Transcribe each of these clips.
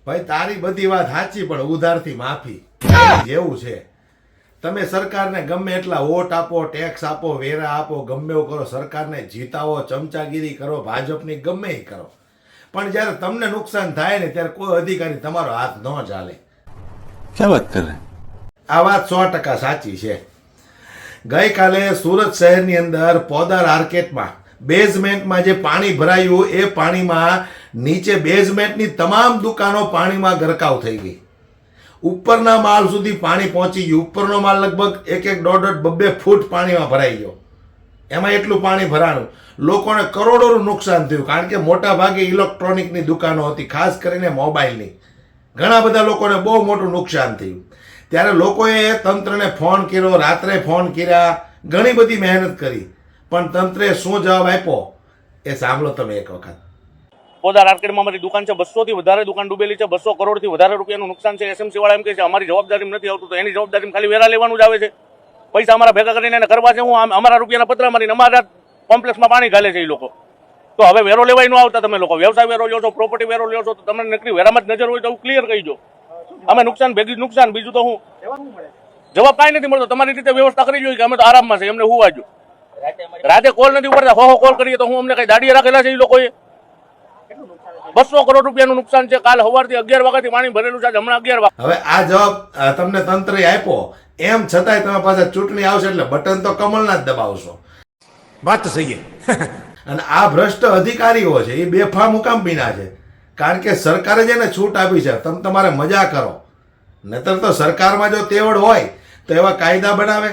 ભાઈ તારી બધી વાત સાચી, પણ ઉધારથી માફી જેવું છે. તમે સરકારને ગમે એટલા વોટ આપો, ટેક્સ આપો, વેરા આપો, ગમે એવું કરો, સરકારને જીતાવો, ચમચાગીરી કરો, ભાજપની ગમે એ કરો, પણ જ્યારે તમને નુકસાન થાય ને ત્યારે કોઈ અધિકારી તમારો હાથ ન ચાલે. ક્યાં વાત કરે? આ વાત 100% સાચી છે. ગઈકાલે સુરત શહેરની અંદર પોદાર આર્કેટમાં બેઝમેન્ટમાં જે પાણી ભરાયું એ પાણીમાં નીચે બેઝમેન્ટની તમામ દુકાનો પાણીમાં ગરકાવ થઈ ગઈ. ઉપરના માળ સુધી પાણી પહોંચી ગયું. ઉપરનો માળ લગભગ 1-1.5-2 ફૂટ પાણીમાં ભરાઈ ગયો. એમાં એટલું પાણી ભરાણું, લોકોને કરોડોનું નુકસાન થયું. કારણ કે મોટા ભાગે ઇલેક્ટ્રોનિકની દુકાનો હતી, ખાસ કરીને મોબાઈલની. ઘણા બધા લોકોને બહુ મોટું નુકસાન થયું. ત્યારે લોકોએ તંત્રને ફોન કર્યો, રાત્રે ફોન કર્યા, ઘણી બધી મહેનત કરી, પણ તંત્રે શું જવાબ આપ્યો એ સાંભળો તમે એક વખત. પોદાર આર્કેડમાં અમારી દુકાન છે, 200 થી વધારે દુકાન ડૂબેલી છે, 200 કરોડથી વધારે રૂપિયાનું નુકસાન છે. એસએમસી વાળા એમ કહે છે અમારી જવાબદારી નથી આવતું, તો એની જવાબદારી ખાલી વેરા લેવાનું જ આવે છે. પૈસા અમારા ભેગા કરીને એને કરવા છે, હું અમારા રૂપિયાના પતરા મારીને અમારા કોમ્પ્લેક્સમાં પાણી ઘાલે છે એ લોકો. તો હવે વેરો લેવાય ન આવતા તમે લોકો વ્યવસાય વેરો લ્યો છો, પ્રોપર્ટી વેરો લ્યો છો, તો તમને નકરી વેરામાં જ નજર હોય તો ક્લિયર કહીજો. અમે નુકસાન ભેગી નુકસાન, બીજું તો હું જવાબ કાંઈ નથી મળતો. તમારી રીતે વ્યવસ્થા કરી જોઈએ કે અમે તો આરામમાં છે, એમને હું વાંચું. રાતે કોલ નથી પડતા, હો કોલ કરીએ તો હું અમને કઈ દાડીએ રાખેલા છે એ લોકોએ. 200 કરોડ રૂપિયાનું નુકસાન છે. કાલ સવારથી 11 વાગ્યાથી પાણી ભરેલું છે, હમણાં 11 વાગે. હવે આ જવાબ તમને તંત્રે આપ્યો, એમ છતાંય તમે પાસે ચૂંટણી આવશે એટલે બટન તો કમળના જ દબાવશો. વાત તો સહી. અને આ ભ્રષ્ટ અધિકારીઓ છે એ બેફામ મુકામ પીના છે. કારણ કે સરકારે જેને છૂટ આપી છે, તમે તમારે મજા કરો. નહીતર તો સરકારમાં જો તેવડ હોય તો એવા કાયદા બનાવે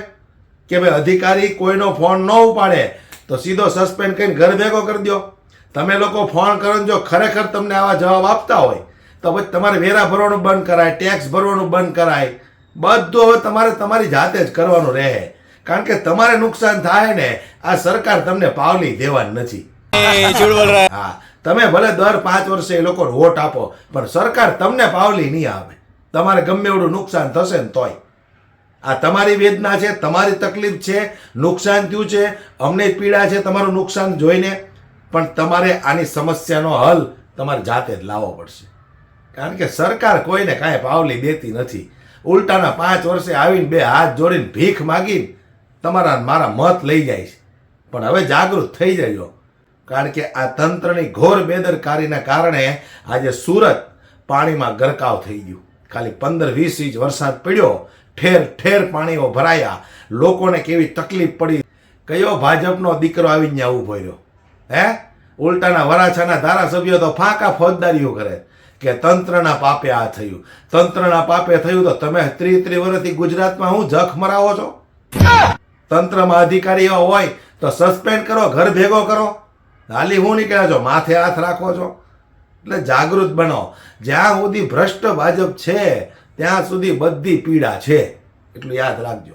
કે ભાઈ અધિકારી કોઈનો ફોન ન ઉપાડે તો સીધો સસ્પેન્ડ કરીને ઘર ભેગો કરી દો. તમે લોકો ફોન કરો જો ખરેખર તમને આવા જવાબ આપતા હોય તો પછી તમારે વેરા ભરવાનું બંધ કરાય, ટેક્સ ભરવાનું બંધ કરાય, બધું હવે તમારે તમારી જાતે જ કરવાનું રહે. કારણ કે તમારે નુકસાન થાય ને આ સરકાર તમને પાવલી દેવાની નથી. હા, તમે ભલે દર 5 વર્ષે એ લોકો વોટ આપો, પણ સરકાર તમને પાવલી નહીં આવે. તમારે ગમે એવડું નુકસાન થશે ને તોય. આ તમારી વેદના છે, તમારી તકલીફ છે, નુકસાન થયું છે, અમને પીડા છે તમારું નુકસાન જોઈને, પણ તમારે આની સમસ્યાનો હલ તમારે જાતે જ લાવવો પડશે. કારણ કે સરકાર કોઈને કાંઈ પાવલી દેતી નથી. ઉલટાના 5 વર્ષે આવીને 2 હાથ જોડીને ભીખ માગીને તમારા મારા મત લઈ જાય છે. પણ હવે જાગૃત થઈ જજો, કારણ કે આ તંત્રની ઘોર બેદરકારીના કારણે આજે સુરત પાણીમાં ગરકાવ થઈ ગયું. ખાલી 15-20 ઇંચ વરસાદ પડ્યો, ઠેર ઠેર પાણીઓ ભરાયા, લોકોને કેવી તકલીફ પડી. કયો ભાજપનો દીકરો આવીને ત્યાં ઊભો રહ્યો? હે, ઉલટાના વરાછાના ધારાસભ્યો તો ફાંકા ફોજદારીઓ કરે કે તંત્રના પાપે આ થયું, તંત્રના પાપે થયું. તો તમે 30 વર્ષથી ગુજરાતમાં હું જખ મરાવો છો? તંત્રમાં અધિકારીઓ હોય તો સસ્પેન્ડ કરો, ઘર ભેગો કરો. હાલી હું નીકળ્યા છો, માથે હાથ રાખો છો. એટલે જાગૃત બનો. જ્યાં સુધી ભ્રષ્ટ ભાજપ છે ત્યાં સુધી બધી પીડા છે, એટલું યાદ રાખજો.